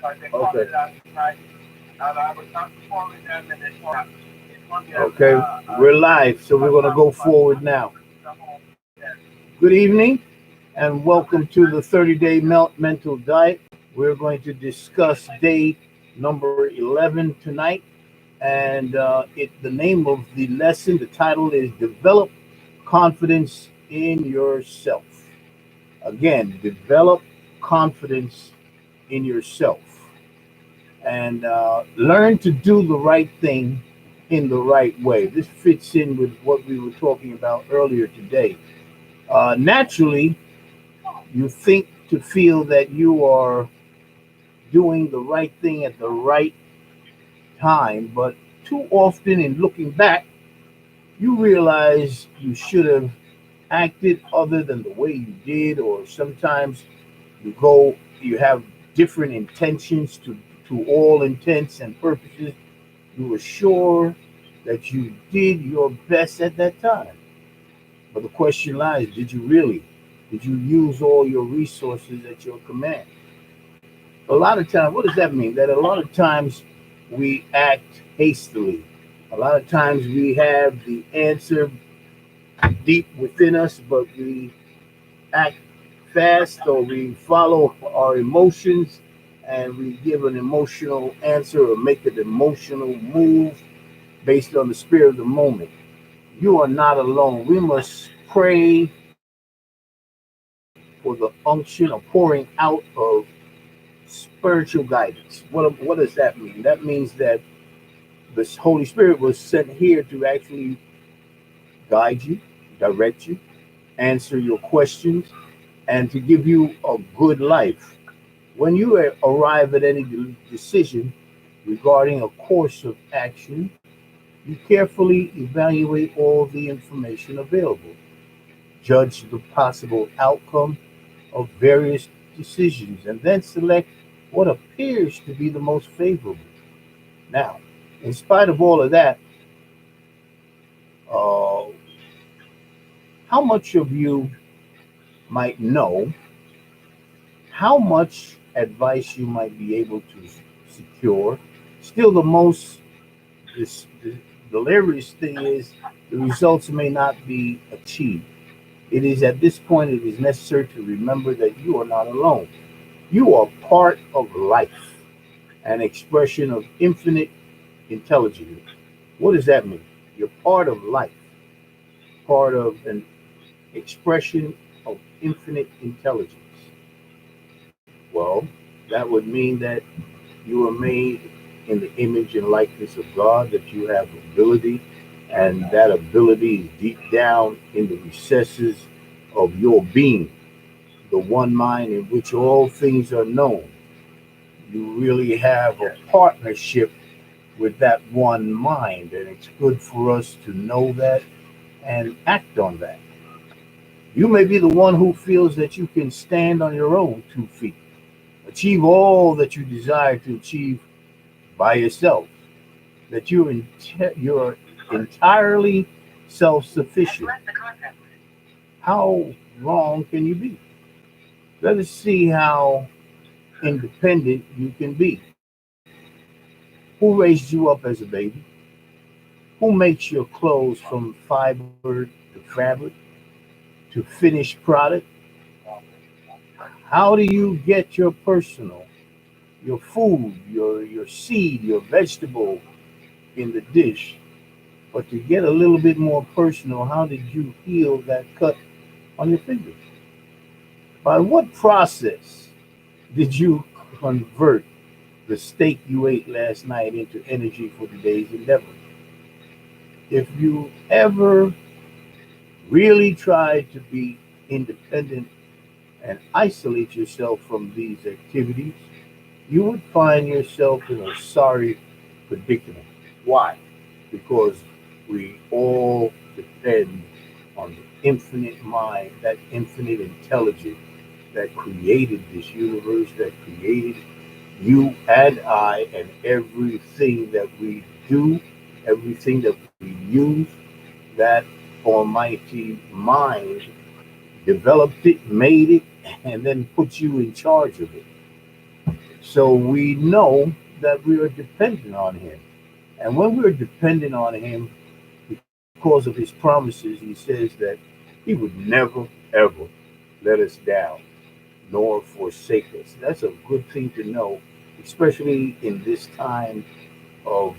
Okay. Okay. We're live, so we're gonna go forward now. Good evening, and welcome to the 30-day mental diet. We're going to discuss day number 11 tonight, and the name of the lesson, the title is "Develop Confidence in Yourself." Again, develop confidence in yourself, and learn to do the right thing in the right way. This fits in with what we were talking about earlier today. Naturally, you think to feel that you are doing the right thing at the right time, but too often in looking back, you realize you should have acted other than the way you did, or sometimes you have different intentions to all intents and purposes. You were sure that you did your best at that time. But the question lies, did you really? Did you use all your resources at your command? A lot of times, what does that mean? That a lot of times we act hastily. A lot of times we have the answer deep within us, but we act fast, or we follow our emotions and we give an emotional answer or make an emotional move based on the spirit of the moment. You are not alone. We must pray for the unction or pouring out of spiritual guidance. What does that mean? That means that the Holy Spirit was sent here to actually guide you, direct you, answer your questions, and to give you a good life. When you arrive at any decision regarding a course of action, you carefully evaluate all the information available, judge the possible outcome of various decisions, and then select what appears to be the most favorable. Now, in spite of all of that, uh, how much of you might know how much advice you might be able to secure? Still, the most the hilarious thing is the results may not be achieved. It is at this point it is necessary to remember that you are not alone. You are part of life, an expression of infinite intelligence. What does that mean? You're part of life, part of an expression of infinite intelligence. Well, that would mean that you are made in the image and likeness of God, that you have ability, and that ability is deep down in the recesses of your being, the one mind in which all things are known. You really have a partnership with that one mind, and it's good for us to know that and act on that. You may be the one who feels that you can stand on your own 2 feet, achieve all that you desire to achieve by yourself, that you're entirely self sufficient. How wrong can you be? Let us see how independent you can be. Who raised you up as a baby? Who makes your clothes from fiber to fabric to finished product? How do you get your personal, your food, your seed, your vegetable in the dish? But to get a little bit more personal, how did you heal that cut on your finger? By what process did you convert the steak you ate last night into energy for today's endeavor? If you ever really try to be independent and isolate yourself from these activities, you would find yourself in a sorry predicament. Why? Because we all depend on the infinite mind, that infinite intelligence that created this universe, that created you and I, and everything that we do, everything that we use, that almighty mind developed it, made it, and then put you in charge of it. So we know that we are dependent on him. And when we're dependent on him because of his promises, he says that he would never, ever let us down nor forsake us. That's a good thing to know, especially in this time of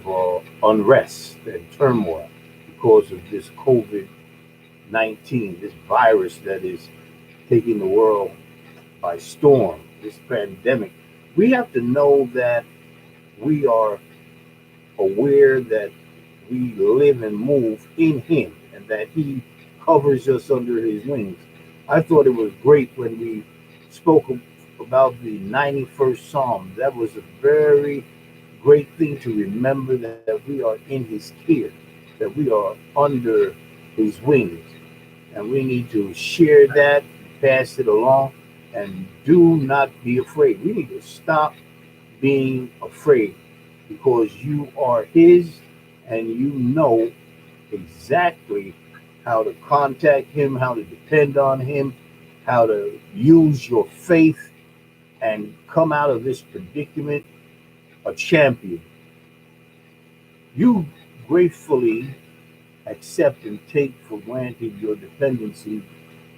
unrest and turmoil because of this COVID 19, this virus that is taking the world by storm, this pandemic. We have to know that we are aware that we live and move in Him and that He covers us under His wings. I thought it was great when we spoke about the 91st Psalm. That was a very great thing to remember that we are in His care, that we are under His wings. And we need to share that, pass it along, and do not be afraid. We need to stop being afraid because you are His and you know exactly how to contact Him, how to depend on Him, how to use your faith and come out of this predicament a champion. You gratefully accept and take for granted your dependency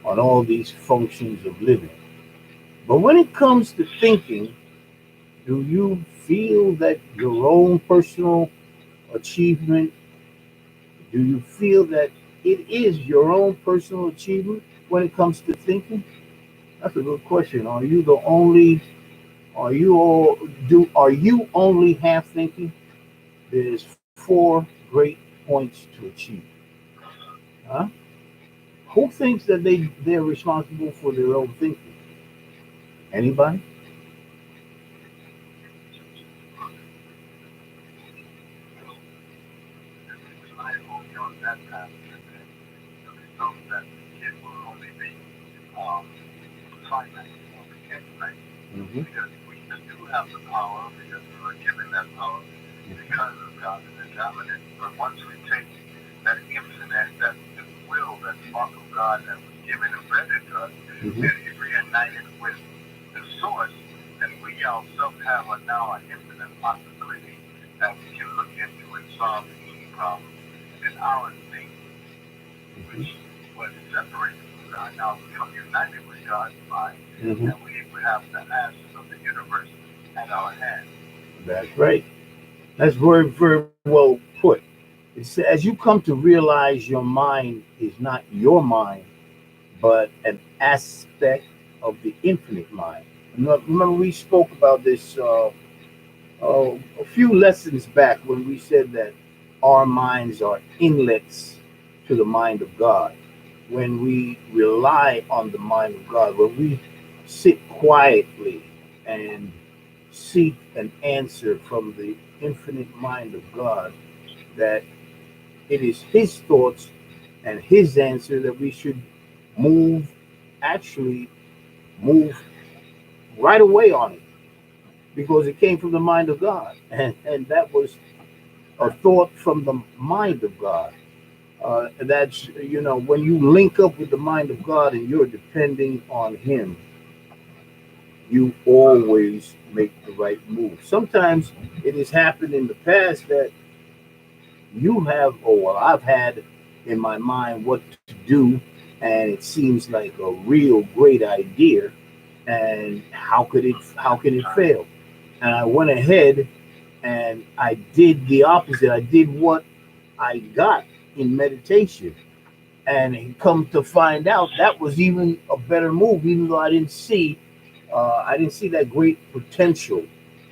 on all these functions of living. But when it comes to thinking, do you feel that your own personal achievement, do you feel that it is your own personal achievement when it comes to thinking? That's a good question. Are you the only, are you all, are you only half thinking? There's four great points to achieve. Huh? Who thinks that they're responsible for their own thinking? Anybody? Hmm. Hmm. Hmm. That's right. That's very, very well put. It's as you come to realize your mind is not your mind, but an aspect of the infinite mind. Remember, we spoke about this a few lessons back when we said that our minds are inlets to the mind of God. When we rely on the mind of God, when we sit quietly and seek an answer from the infinite mind of God, that it is His thoughts and His answer that we should move, actually move right away on it because it came from the mind of God. And that was a thought from the mind of God. That's, when you link up with the mind of God and you're depending on Him, you always make the right move. Sometimes it has happened in the past that you have, or well, I've had in my mind what to do, and it seems like a real great idea. And how can it fail? And I went ahead and I did the opposite. I did what I got in meditation, and come to find out that was even a better move, even though I didn't see that great potential.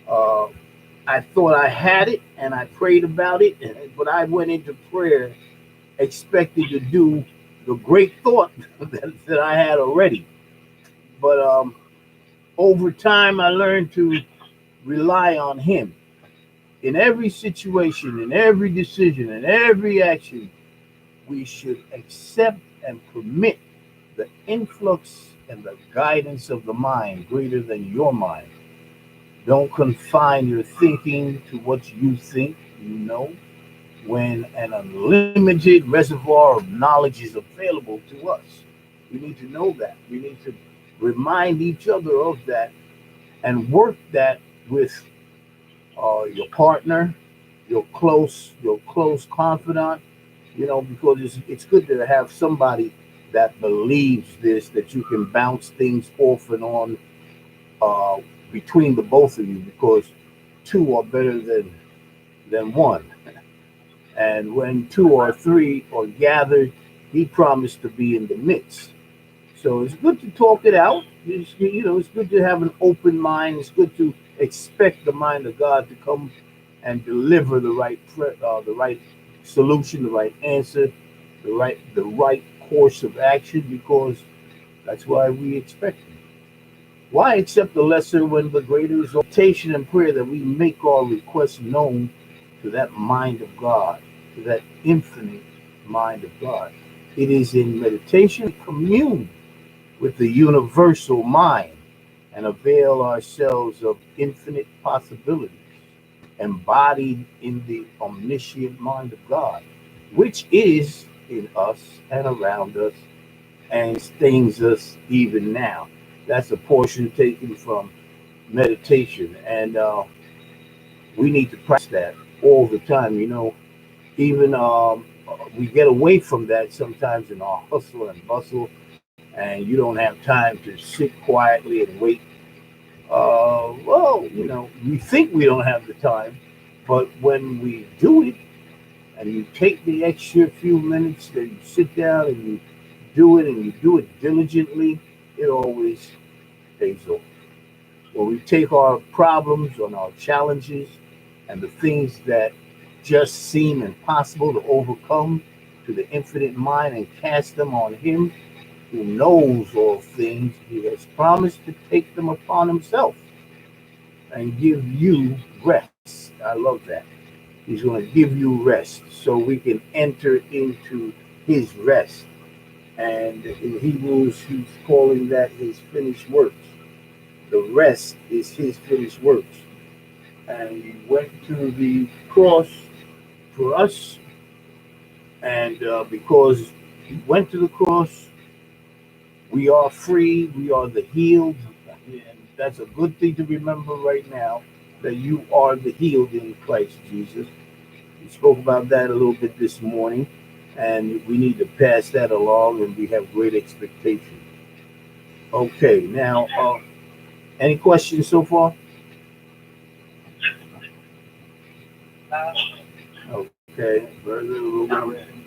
Uh, I thought I had it, and I prayed about it, but I went into prayer expecting to do the great thought that I had already. But over time, I learned to rely on Him in every situation, in every decision, in every action. We should accept and permit the influx and the guidance of the mind greater than your mind. Don't confine your thinking to what you think you know when an unlimited reservoir of knowledge is available to us. We need to know that. We need to remind each other of that and work that with your partner, your close confidant, because it's good to have somebody that believes this, that you can bounce things off and on uh, between the both of you, because two are better than one. And when two or three are gathered, he promised to be in the midst. So it's good to talk it out. It's good to have an open mind. It's good to expect the mind of God to come and deliver the right solution, the right answer, the right course of action, because that's why we expect it. Why accept the lesser when the greater is meditation and prayer, that we make our requests known to that mind of God, to that infinite mind of God. It is in meditation we commune with the universal mind and avail ourselves of infinite possibilities embodied in the omniscient mind of God, which is in us and around us and sustains us even now. That's a portion taken from meditation, and we need to practice that all the time. Even we get away from that sometimes in our hustle and bustle, and you don't have time to sit quietly and wait. Well, we think we don't have the time, but when we do it, and you take the extra few minutes that you sit down and you do it, and you do it diligently, it always pays off. When we take our problems and our challenges and the things that just seem impossible to overcome to the infinite mind and cast them on Him who knows all things, He has promised to take them upon Himself and give you rest. I love that. He's going to give you rest so we can enter into His rest. And in Hebrews, He's calling that His finished works. The rest is His finished works. And He went to the cross for us, and because He went to the cross, we are free, we are the healed, and that's a good thing to remember right now, that you are the healed in Christ Jesus. We spoke about that a little bit this morning, and we need to pass that along, and we have great expectation. Okay, now, any questions so far? Okay, very good.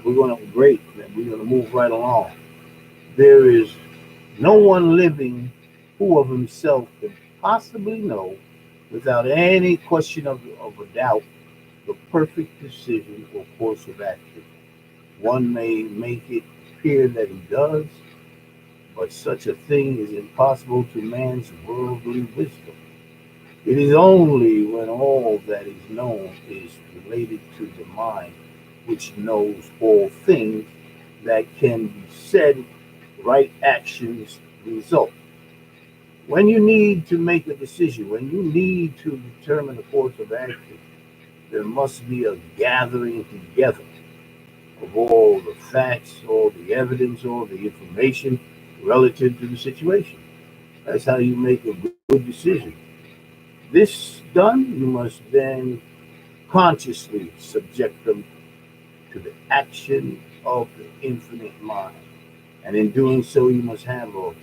We're gonna great. We're gonna move right along. There is no one living who of himself can possibly know, without any question of a doubt, the perfect decision or course of action. One may make it appear that he does, but such a thing is impossible to man's worldly wisdom. It is only when all that is known is related to the mind, which knows all things, that can be said right actions result. When you need to make a decision, when you need to determine a course of action, there must be a gathering together of all the facts, all the evidence, all the information relative to the situation. That's how you make a good decision. This done, you must then consciously subject them to the action of the infinite mind. And in doing so, you must have a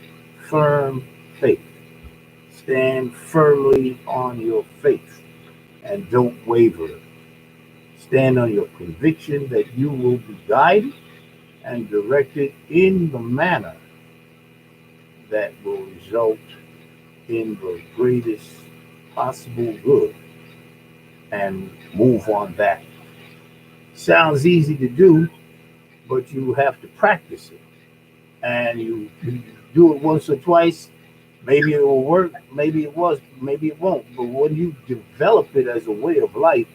firm faith. Stand firmly on your faith and don't waver. Stand on your conviction that you will be guided and directed in the manner that will result in the greatest possible good, and move on that. Sounds easy to do, but you have to practice it. And you do it once or twice, maybe it will work, maybe it won't. But when you develop it as a way of life,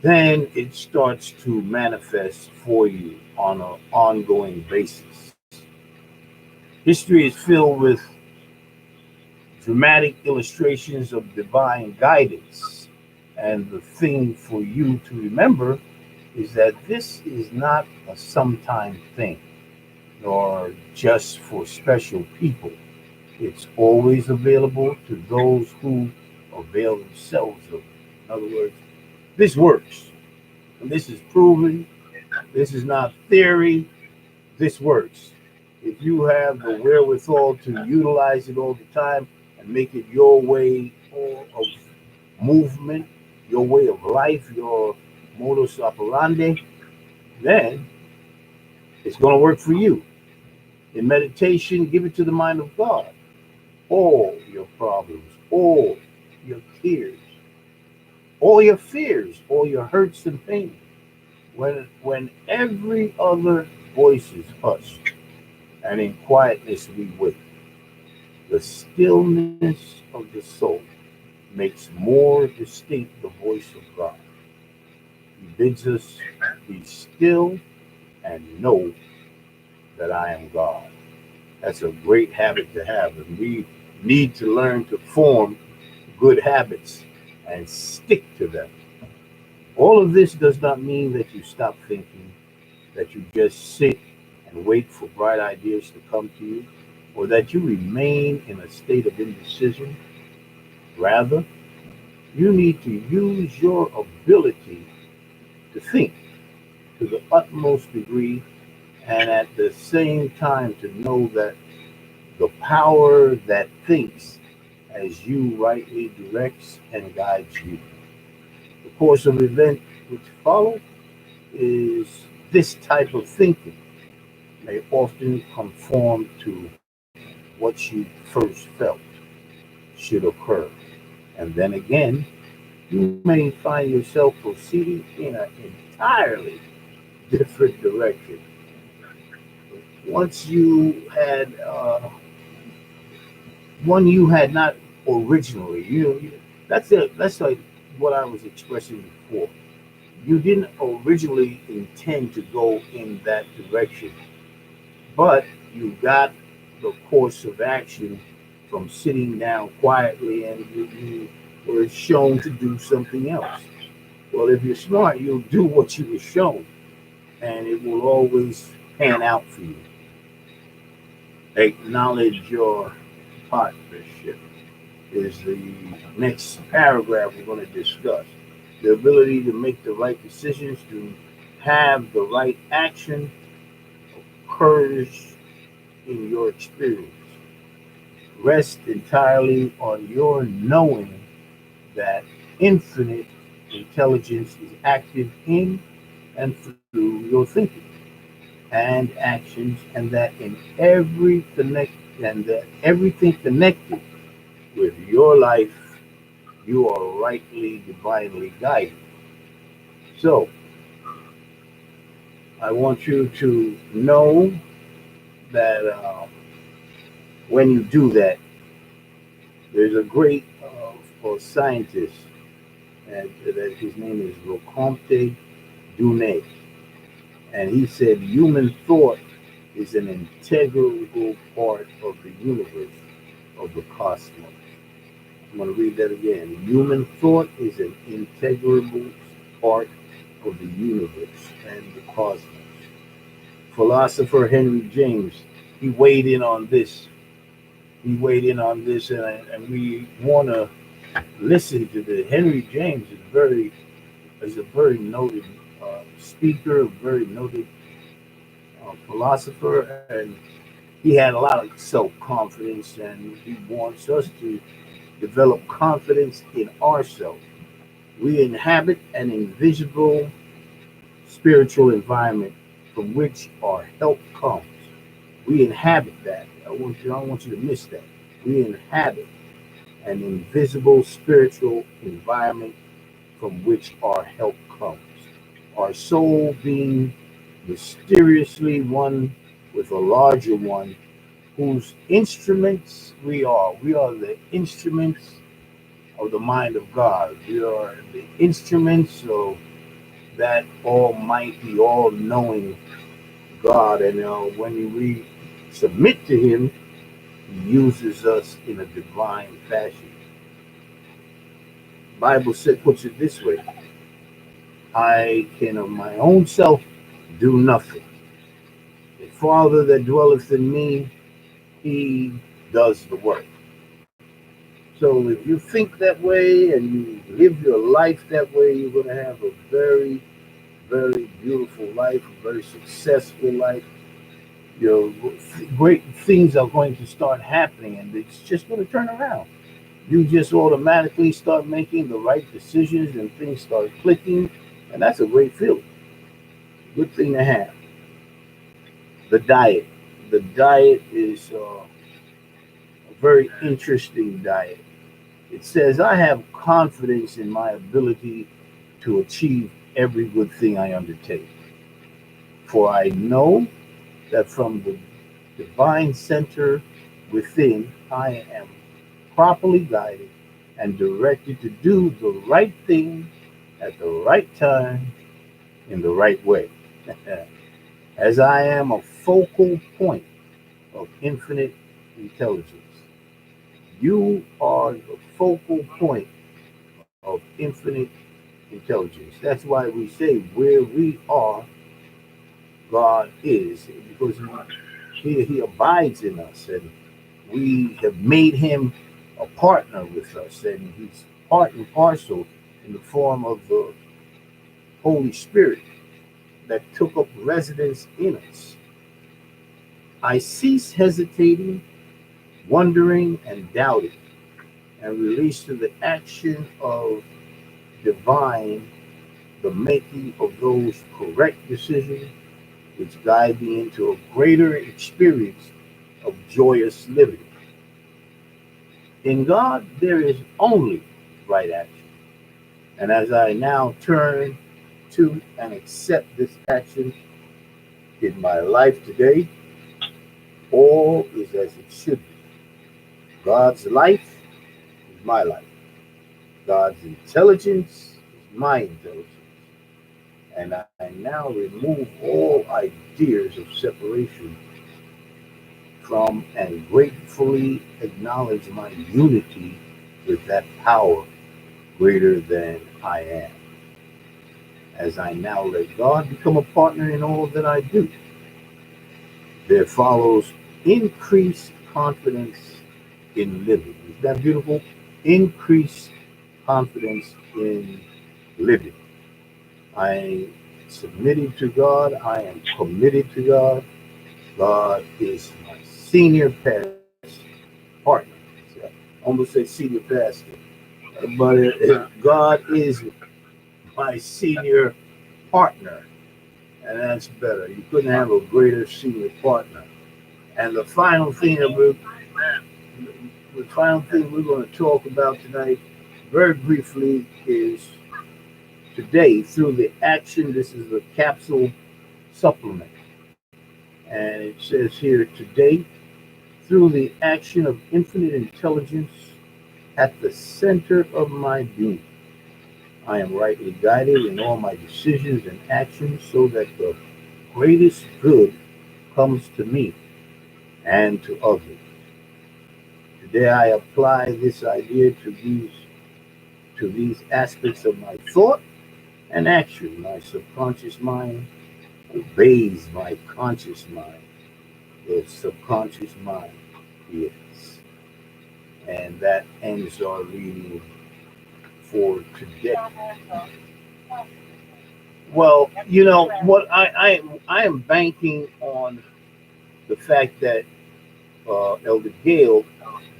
then it starts to manifest for you on an ongoing basis. History is filled with dramatic illustrations of divine guidance. And the thing for you to remember is that this is not a sometime thing, nor just for special people. It's always available to those who avail themselves of it. In other words, this works. And this is proven. This is not theory. This works. If you have the wherewithal to utilize it all the time and make it your way of movement, your way of life, your modus operandi, then it's going to work for you. In meditation, give it to the mind of God. All your problems, all your cares, all your fears, all your hurts and pains. When every other voice is hushed, and in quietness we wait, the stillness of the soul makes more distinct the voice of God. He bids us be still and know that I am God. That's a great habit to have, and we need to learn to form good habits and stick to them. All of this does not mean that you stop thinking, that you just sit and wait for bright ideas to come to you, or that you remain in a state of indecision. Rather, you need to use your ability to think to the utmost degree and at the same time to know that the power that thinks as you rightly directs and guides you. The course of event which follow is this type of thinking may often conform to what you first felt should occur. And then again, you may find yourself proceeding in an entirely different direction. Once you had one you had not originally. That's like what I was expressing before. You didn't originally intend to go in that direction, but you got the course of action from sitting down quietly, and you were shown to do something else. Well, if you're smart, you'll do what you were shown, and it will always pan out for you. Acknowledge your partnership is the next paragraph we're going to discuss. The ability to make the right decisions, to have the right action occurs in your experience. Rest entirely on your knowing that infinite intelligence is active in and through your thinking and actions, and that in everything connected with your life, you are rightly, divinely guided. So, I want you to know that when you do that, there's a great scientist, and that his name is Lecompte Dunet, and he said human thought is an integral part of the universe, of the cosmos. I'm going to read that again. Human thought is an integral part of the universe and the cosmos. Philosopher Henry James, he weighed in on this. He weighed in on this, and we want to listen to this. Henry James is a very noted speaker, a very noted philosopher, and he had a lot of self confidence, and he wants us to develop confidence in ourselves. We inhabit an invisible spiritual environment from which our help comes. We inhabit that. I don't want you to miss that. We inhabit an invisible spiritual environment from which our help comes. Our soul being mysteriously one with a larger one whose instruments we are. We are the instruments of the mind of God. We are the instruments of that almighty, all knowing God. And when we submit to Him, He uses us in a divine fashion. The Bible puts it this way: I can of my own self do nothing. The Father that dwelleth in me, He does the work. So if you think that way and you live your life that way, you're going to have a very, very beautiful life, a very successful life. Great things are going to start happening, and it's just going to turn around. You just automatically start making the right decisions, and things start clicking, and that's a great feeling. Good thing to have. The diet. The diet is a very interesting diet. It says, I have confidence in my ability to achieve every good thing I undertake. For I know that from the divine center within, I am properly guided and directed to do the right thing at the right time in the right way. As I am a focal point of infinite intelligence, you are the focal point of infinite intelligence. That's why we say where we are, God is, because he abides in us, and we have made him a partner with us, and he's part and parcel in the form of the Holy Spirit that took up residence in us. I cease hesitating, wondering, and doubting, and release to the action of divine the making of those correct decisions which guide me into a greater experience of joyous living. In God, there is only right action. And as I now turn to and accept this action in my life today, all is as it should be. God's life is my life. God's intelligence is my intelligence. And I now remove all ideas of separation from and gratefully acknowledge my unity with that power greater than I am. As I now let God become a partner in all that I do, there follows increased confidence in living. Isn't that beautiful? Increased confidence in living. I submitted to God. I am committed to God. God is my senior partner. I almost say senior pastor, but God is my senior partner, and that's better. You couldn't have a greater senior partner. And the final thing we're going to talk about tonight, very briefly, is today through the action. This is a capsule supplement, and it says here today through the action of infinite intelligence at the center of my being. I am rightly guided in all my decisions and actions so that the greatest good comes to me and to others. Today I apply this idea to these aspects of my thought and action. My subconscious mind obeys my conscious mind. The subconscious mind is. And that ends our reading for today. Well, you know what I am banking on the fact that Elder Gale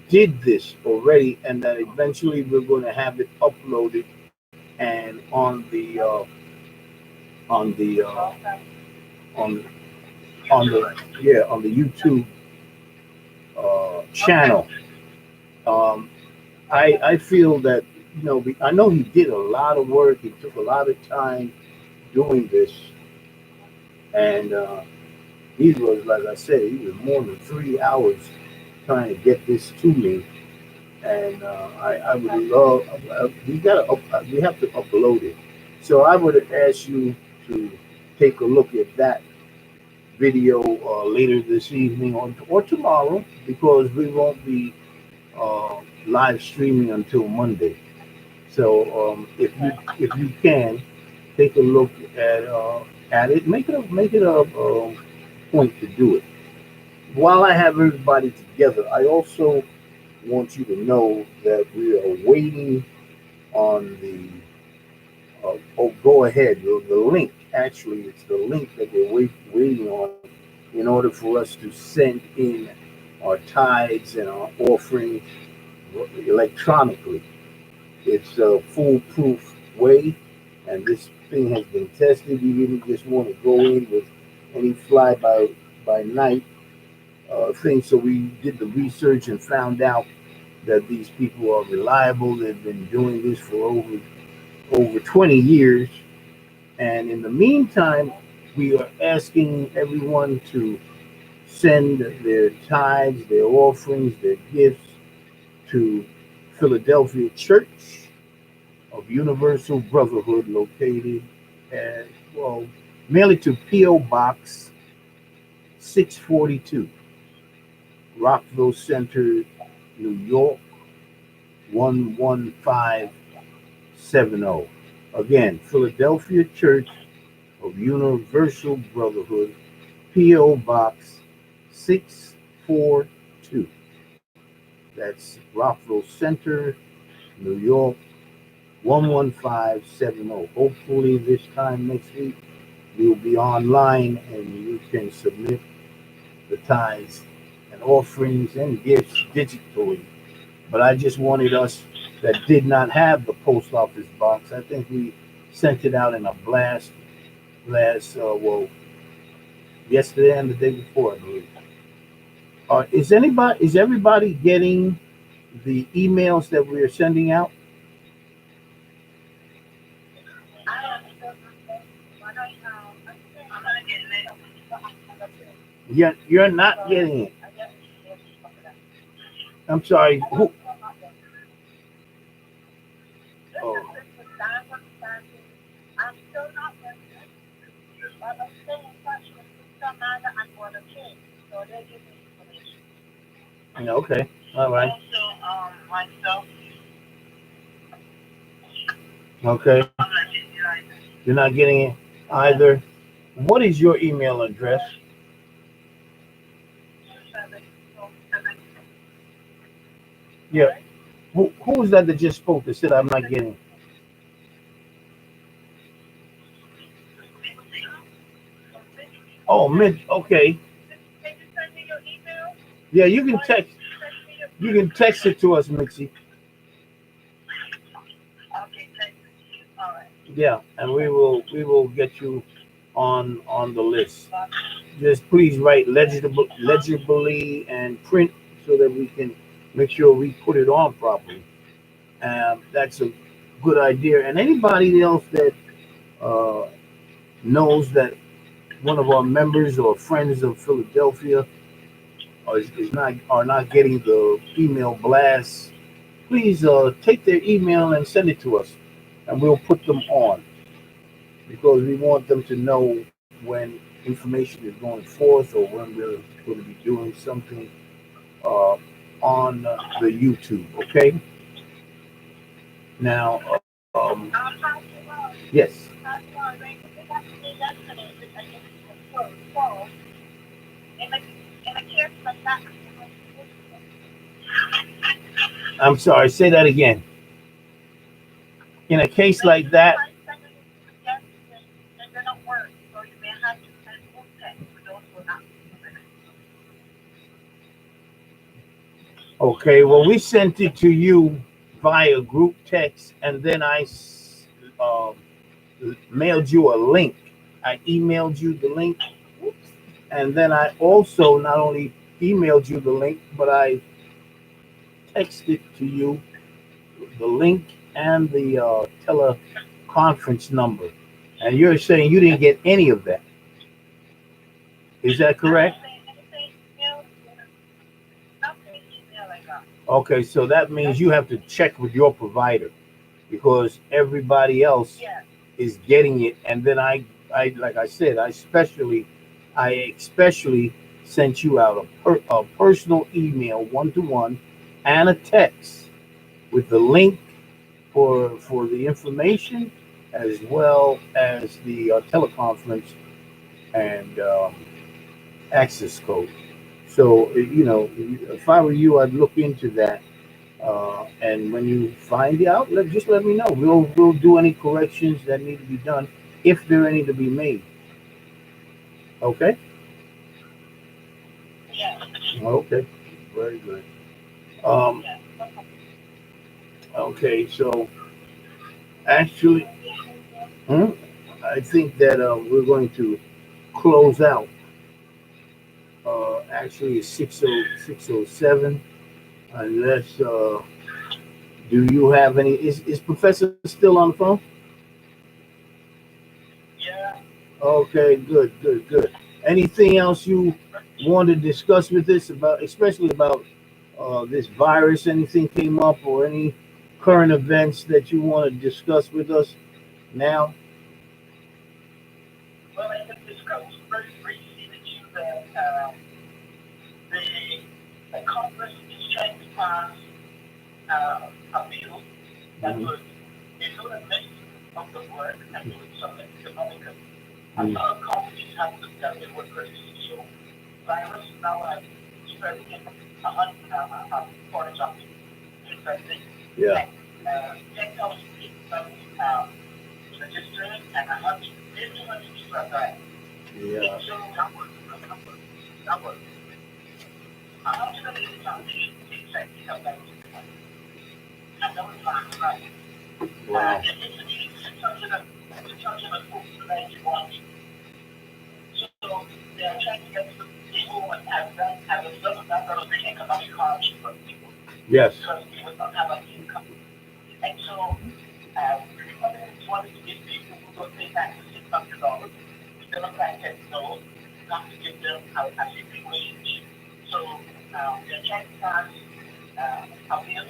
did this already, and that eventually we're going to have it uploaded and on the on on the YouTube channel. Um, I feel that I know he did a lot of work. He took a lot of time doing this, and he was, like I said, he was more than 3 hours trying to get this to me, and I would love. We have to upload it. So I would ask you to take a look at that video later this evening or tomorrow, because we won't be live streaming until Monday. So if you can take a look at it, make it a point to do it. While I have everybody together, I also want you to know that we are waiting on the. Go ahead. The link, actually, it's the link that we're waiting on in order for us to send in our tithes and our offerings electronically. It's a foolproof way, and this thing has been tested. You didn't just want to go in with any fly by night thing. So we did the research and found out that these people are reliable. They've been doing this for over 20 years, and in the meantime, we are asking everyone to send their tithes, their offerings, their gifts to Philadelphia Church of Universal Brotherhood, located at, well, mail it to P.O. Box 642, Rockville Center, New York 11570. Again, Philadelphia Church of Universal Brotherhood, P.O. Box 642. That's Rockville Center, New York 11570. Hopefully, this time next week, we'll be online and you can submit the tithes and offerings and gifts digitally. But I just wanted us that did not have the post office box. I think we sent it out in a blast well, yesterday and the day before, I believe. Is everybody getting the emails that we are sending out? You're not getting it. I'm sorry. Oh, yeah, okay. All right. Okay. You're not getting it either. What is your email address? Yeah. Who was that just spoke that said I'm not getting it? Oh, Mitch. Okay. Yeah, you can text it to us, Mitzi. Yeah, and we will get you on the list. Just please write legibly and print so that we can make sure we put it on properly. That's a good idea. And anybody else that uh, knows that one of our members or friends of Philadelphia are not getting the email blasts, please take their email and send it to us, and we'll put them on because we want them to know when information is going forth or when we're going to be doing something uh, on the YouTube. Okay. Now, yes. I'm sorry. Say that again. In a case like that, okay. Well, we sent it to you via group text, and then um, mailed you a link. I emailed you the link, and then I also not only emailed you the link, but I texted to you the link and the teleconference number. And you're saying you didn't get any of that. Is that correct? Okay, so that means you have to check with your provider because everybody else is getting it. And then I like I said, I especially sent you out a personal email one to one and a text with the link for the information as well as the teleconference and access code. So if I were you, I'd look into that And when you find out, just let me know. We'll do any corrections that need to be done if there are any to be made. Okay. Okay. Very good. Um, okay. So actually, hmm, I think that we're going to close out. Actually, it's 6:07. Unless, do you have any? Is Professor still on the phone? Okay, good, good, good. Anything else you want to discuss with this about, especially about this virus? Anything came up or any current events that you want to discuss with us now? Mhm. Mhm. Yeah, yeah. Wow. Yes.